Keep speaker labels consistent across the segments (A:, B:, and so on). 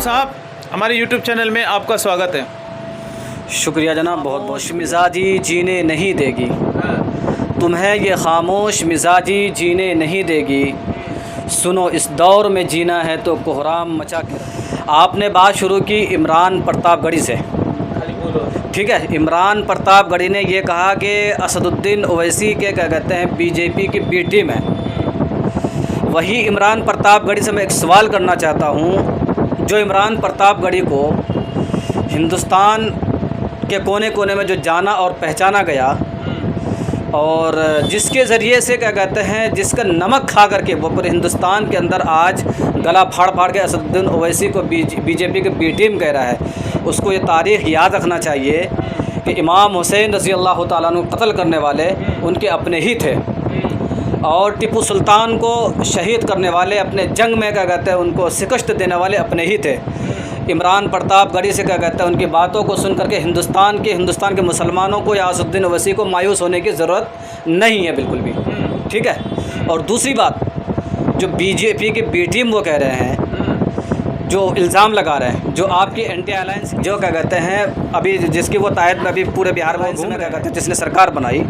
A: साहब, हमारे YouTube channel में आपका स्वागत है।
B: शुक्रिया जनाब, बहुत बहुत। मिजाजी जीने नहीं देगी, तुम्हें ये खामोश मिजाजी जीने नहीं देगी। सुनो, इस दौर में जीना है तो कोहराम मचा के। आपने बात शुरू की इमरान प्रतापगढ़ी से, ठीक है। इमरान प्रतापगढ़ी ने ये कहा कि असदुद्दीन ओवैसी के क्या कहते हैं बीजेपी की बी टीम है। वही इमरान प्रतापगढ़ी से मैं एक सवाल करना चाहता हूँ, जो इमरान प्रतापगढ़ी को हिंदुस्तान के कोने कोने में जो जाना और पहचाना गया और जिसके ज़रिए से क्या कहते हैं जिसका नमक खा करके वो पूरे हिंदुस्तान के अंदर आज गला फाड़ फाड़ के असदुद्दीन ओवैसी को बीजेपी की बी टीम कह रहा है, उसको ये तारीख़ याद रखना चाहिए कि इमाम हुसैन रज़ी अल्लाह तआला अन्हु कत्ल करने वाले उनके अपने ही थे और टिप्पू सुल्तान को शहीद करने वाले अपने जंग में क्या कहते हैं उनको शिकस्त देने वाले अपने ही थे। इमरान प्रतापगढ़ी से क्या कहते हैं उनकी बातों को सुन करके हिंदुस्तान के मुसलमानों को या असदुद्दीन ओवैसी को मायूस होने की ज़रूरत नहीं है बिल्कुल भी, ठीक है। और दूसरी बात, जो बीजेपी की बी टीम वो कह रहे हैं, जो इल्ज़ाम लगा रहे हैं, जो आपकी एंटी अलायंस जो क्या कहते हैं अभी जिसकी वो तायद में अभी पूरे बिहार में क्या कहते हैं जिसने सरकार बनाई,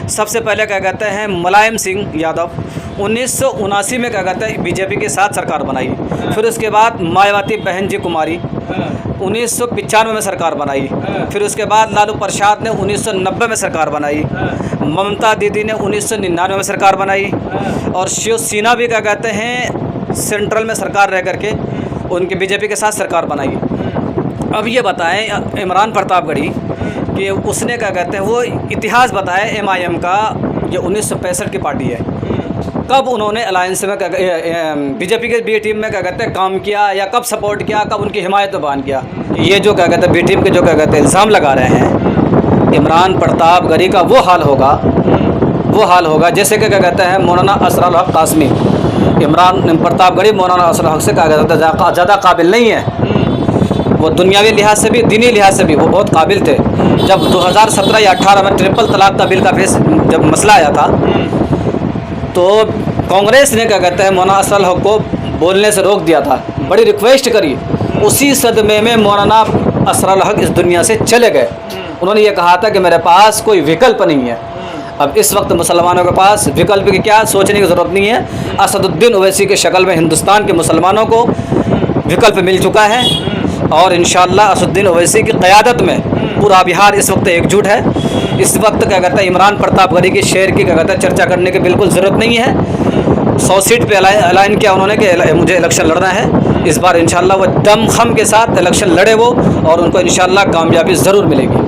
B: सबसे पहले क्या कहते हैं मुलायम सिंह यादव 1979 में क्या कहते हैं बीजेपी के साथ सरकार बनाई। फिर उसके बाद मायावती बहन जी कुमारी 1995 में सरकार बनाई। फिर उसके बाद लालू प्रसाद ने 1990 में सरकार बनाई। ममता दीदी ने 1999 में सरकार बनाई और शिवसेना भी क्या कहते हैं सेंट्रल में सरकार रह करके उनके बीजेपी के साथ सरकार बनाई। अब ये बताएं इमरान प्रतापगढ़ी कि उसने क्या कहते हैं वो इतिहास बताया MIM का, ये 1965 की पार्टी है। कब उन्होंने अलायंस में बीजेपी के बी टीम में क्या कहते हैं काम किया या कब सपोर्ट किया, कब उनकी हिमायत में बयान किया। ये जो क्या कहते हैं बी टीम के जो क्या कहते हैं इल्ज़ाम लगा रहे हैं, इमरान प्रतापगढ़ी का वो हाल होगा जैसे कि क्या कहते हैं मौलाना असरल हक कासमी। इमरान प्रतापगढ़ी मौलाना असरल हक से क्या कहते हैं ज़्यादा काबिल नहीं है। वो दुनियावी लिहाज से भी दीनी लिहाज से भी वो बहुत काबिल थे। जब 2017 या 18 में ट्रिपल तलाक का बिल का जब मसला आया था तो कांग्रेस ने क्या कहते हैं मौलाना असरल हक को बोलने से रोक दिया था, बड़ी रिक्वेस्ट करी। उसी सदमे में मौलाना असरल हक इस दुनिया से चले गए। उन्होंने ये कहा था कि मेरे पास कोई विकल्प नहीं है। अब इस वक्त मुसलमानों के पास विकल्प की क्या सोचने की ज़रूरत नहीं है। असदुद्दीन ओवैसी के शक्ल में हिंदुस्तान के मुसलमानों को विकल्प मिल चुका है और इंशाअल्लाह असदुद्दीन ओवैसी की क़यादत में पूरा बिहार इस वक्त एकजुट है। इस वक्त क्या कहता है इमरान प्रतापगढ़ी की शेर की क्या कहता है चर्चा करने की बिल्कुल ज़रूरत नहीं है। 100 सीट पे ऐलान किया उन्होंने कि मुझे इलेक्शन लड़ना है। इस बार इंशाअल्लाह वो दम खम के साथ इलेक्शन लड़े वो और उनको इंशाअल्लाह कामयाबी ज़रूर मिलेगी।